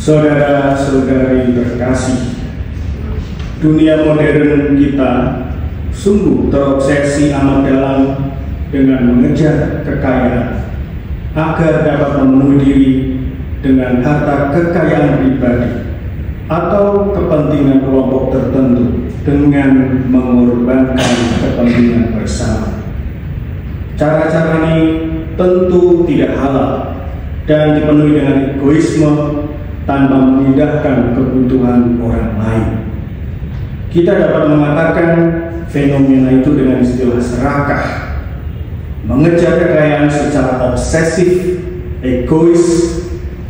Saudara-saudari terkasih, dunia modern kita sungguh terobsesi amat dalam dengan mengejar kekayaan agar dapat memenuhi diri dengan harta kekayaan pribadi atau kepentingan kelompok tertentu dengan mengorbankan kepentingan bersama. Cara-cara ini tentu tidak halal dan dipenuhi dengan egoisme tanpa mengindahkan kebutuhan orang lain. Kita dapat mengatakan fenomena itu dengan istilah serakah, mengejar kekayaan secara obsesif, egois.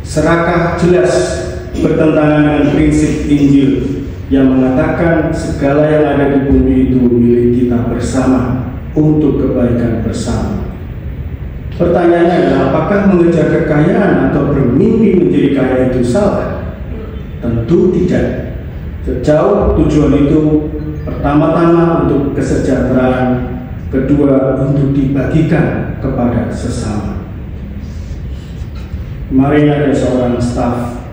Serakah jelas bertentangan dengan prinsip Injil yang mengatakan segala yang ada di bumi itu milik kita bersama untuk kebaikan bersama. Pertanyaannya adalah, apakah mengejar kekayaan atau bermimpi menjadi kaya itu salah? Tentu tidak. Sejauh tujuan itu pertama-tama untuk kesejahteraan, kedua untuk dibagikan kepada sesama. Kemarin ada seorang staf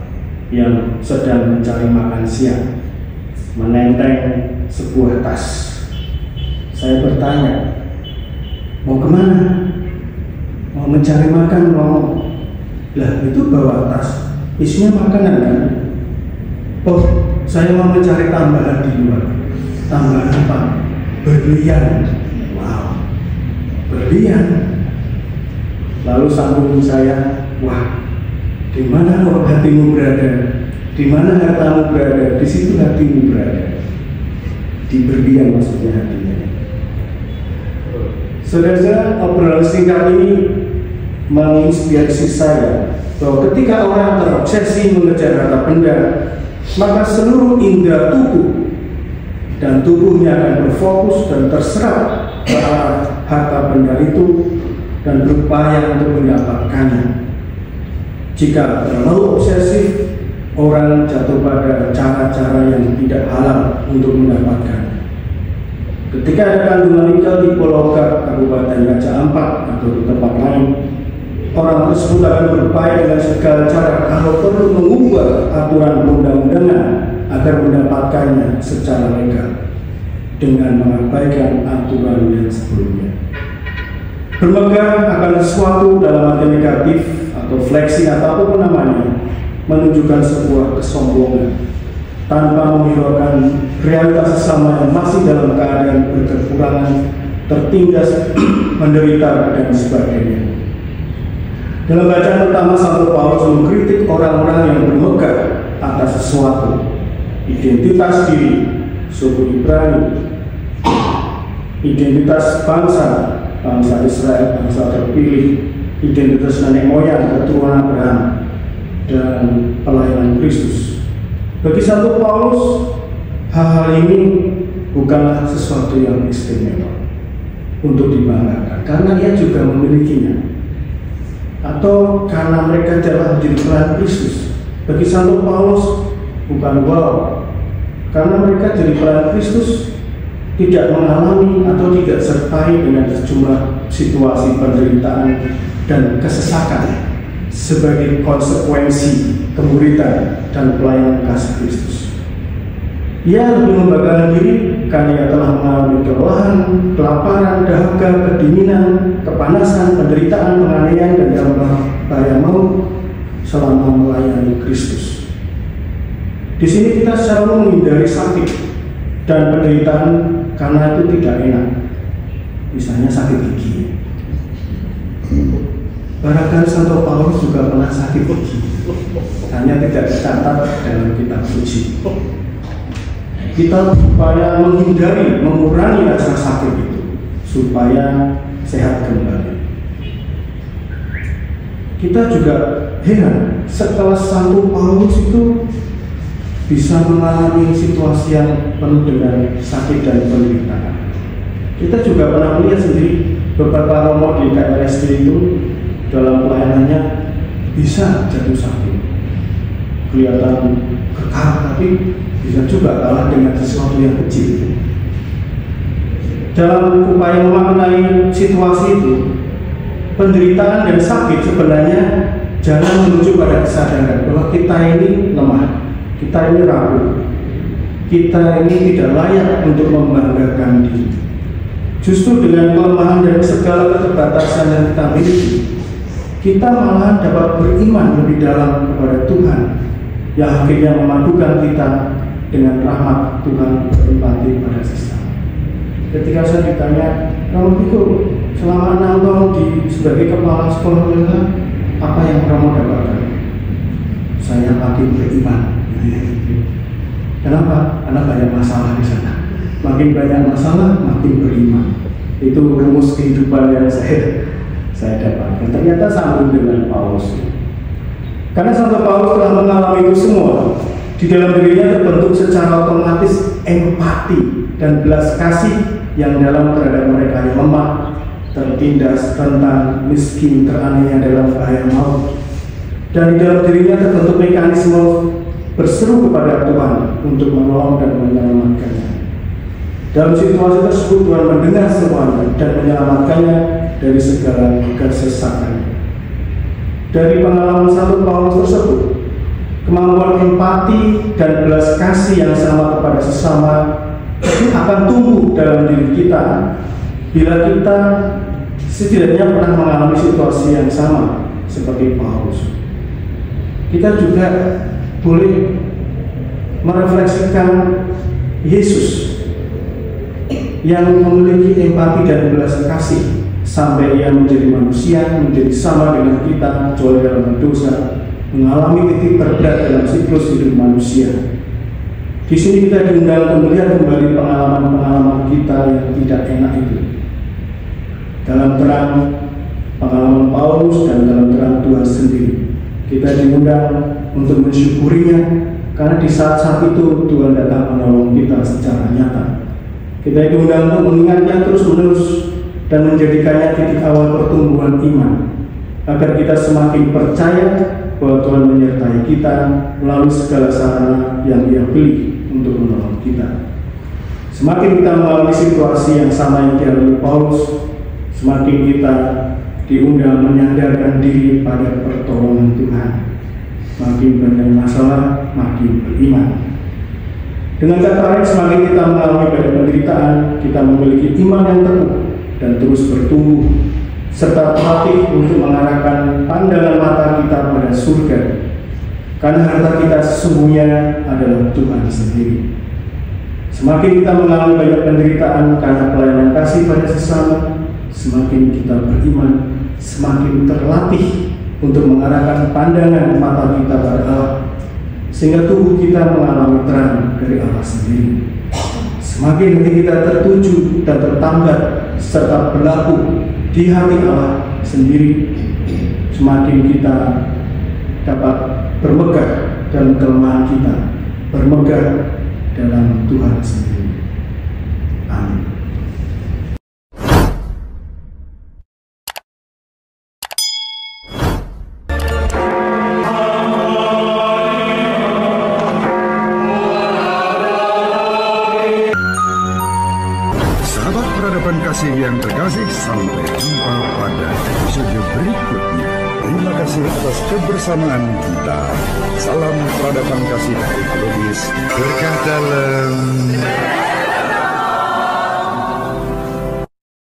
yang sedang mencari makan siang, menenteng sebuah tas. Saya bertanya, mau kemana? Mau mencari makan, mau. Lah itu bawa tas, isinya makanan kan? Oh, saya mau mencari tambahan di luar. Tambahan apa? Berlian. Wow, berlian. Lalu sambung saya, wah, di mana hatimu berada? Di mana hartamu berada? Di situ hatimu berada. Di berlian maksudnya hatinya. Saudara-saudara, obrolan singkat ini menginspirasi saya bahwa ketika orang terobsesi mengejar harta benda, maka seluruh indera tubuh dan tubuhnya akan berfokus dan terserap ke arah harta benda itu dan berupaya untuk mendapatkannya. Jika terlalu obsesif, orang jatuh pada cara-cara yang tidak halal untuk mendapatkannya. Ketika ada kandungan nikel di Pulau G, Kabupaten Raja Ampat atau di tempat lain, orang tersebut akan berupaya dengan segala cara kalau perlu mengubah aturan perundang-undangan agar mendapatkannya secara legal dengan mengabaikan aturan yang sebelumnya. Bermegah akan sesuatu dalam arti negatif atau flexing atau apapun namanya menunjukkan sebuah kesombongan tanpa menghiraukan realitas sesama yang masih dalam keadaan berkekurangan, tertindas, menderita, dan sebagainya. Dalam bacaan pertama, Santo Paulus mengkritik orang-orang yang bermegah atas sesuatu, identitas diri, suku Ibrani, identitas bangsa Israel, bangsa terpilih, identitas nenek moyang, keturunan Abraham, dan pelayanan Kristus. Bagi Santo Paulus, hal-hal ini bukanlah sesuatu yang istimewa untuk dibanggakan, karena ia juga memilikinya, atau karena mereka telah menjadi pelayan Kristus. Bagi Santo Paulus bukan wow, karena mereka jadi pelayan Kristus tidak mengalami atau tidak sertai dengan sejumlah situasi penderitaan dan kesesakan sebagai konsekuensi kemuridan dan pelayanan kasih Kristus. Ia lebih membanggakan diri karena ia telah mengalami kelelahan, kelaparan, dahaga, kedinginan, kepanasan, penderitaan, penganiayaan, dan dalam bahaya maut selama melayani Kristus. Di sini kita selalu menghindari sakit dan penderitaan karena itu tidak enak. Misalnya sakit gigi. Barangkali Santo Paulus juga pernah sakit gigi, hanya tidak dicatat dalam kitab suci. Kita supaya menghindari, mengurangi rasa sakit itu, supaya sehat kembali. Kita juga heran setelah Santo Paulus itu bisa mengalami situasi yang penuh dengan sakit dan penderitaan. Kita juga pernah melihat sendiri beberapa romo di KRSD itu dalam pelayanannya bisa jatuh sakit, kelihatan kekar, tapi bisa juga kalah dengan sesuatu yang kecil. Dalam upaya memaknai situasi itu, penderitaan dan sakit sebenarnya jalan menuju pada kesadaran bahwa kita ini lemah, kita ini rapuh, kita ini tidak layak untuk membanggakan diri. Justru dengan kelemahan dan segala keterbatasan yang kita miliki, kita malah dapat beriman lebih dalam kepada Tuhan yang akhirnya memadukan kita dengan rahmat Tuhan berempati pada sesama. Ketika saya ditanya, kamu itu selama 6 tahun sebagai kepala sekolah menengah, apa yang kamu dapatkan? Saya makin beriman. Kenapa? Karena banyak masalah di sana. Makin banyak masalah, makin beriman. Itu rumus kehidupan yang saya dapatkan. Ternyata sambung dengan Paulus. Karena sampai Paulus telah mengalami itu semua, di dalam dirinya terbentuk secara otomatis empati dan belas kasih yang dalam terhadap mereka yang lemah, tertindas, rentan, miskin, teraniaya dalam bahaya maut. Dan di dalam dirinya terbentuk mekanisme berseru kepada Tuhan untuk menolong dan menyelamatkannya. Dalam situasi tersebut Tuhan mendengar semuanya dan menyelamatkannya dari segala kesesakan. Dari pengalaman satu Paulus tersebut, kemampuan empati dan belas kasih yang sama kepada sesama akan tumbuh dalam diri kita bila kita setidaknya pernah mengalami situasi yang sama seperti Paulus. Kita juga boleh merefleksikan Yesus yang memiliki empati dan belas kasih sampai ia menjadi manusia, menjadi sama dengan kita, kecuali dalam berdosa, mengalami titik terberat dalam siklus hidup manusia. Di sini kita diundang untuk melihat kembali pengalaman-pengalaman kita yang tidak enak itu dalam terang pengalaman Paulus dan dalam terang Tuhan sendiri. Kita diundang untuk mensyukurinya karena di saat-saat itu Tuhan datang menolong kita secara nyata. Kita diundang untuk mengingatnya terus-menerus dan menjadikannya titik awal pertumbuhan iman, agar kita semakin percaya bahwa Tuhan menyertai kita melalui segala sarana yang Dia pilih untuk menolong kita. Semakin kita mengalami situasi yang sama yang dialami Paulus, semakin kita diundang menyandarkan diri pada pertolongan Tuhan. Makin banyak masalah, makin beriman. Dengan kata lain, semakin kita mengalami banyak penderitaan, kita memiliki iman yang teguh dan terus bertumbuh, serta terlatih untuk mengarahkan pandangan mata kita pada surga. Karena harta kita sesungguhnya adalah Tuhan sendiri. Semakin kita mengalami banyak penderitaan karena pelayanan kasih pada sesama, semakin kita beriman, semakin terlatih untuk mengarahkan pandangan mata kita pada Allah, sehingga tubuh kita mengalami terang dari Allah sendiri. Semakin hati kita tertuju dan tertambat serta berlaku di hati Allah sendiri, semakin kita dapat bermegah dalam kelemahan kita, bermegah dalam Tuhan sendiri. Amin. Sahabat peradaban kasih yang terkasih, sampai jumpa pada episode berikutnya. Terima kasih atas kebersamaan kita. Salam peradaban kasih dari Logis. Berkah dalam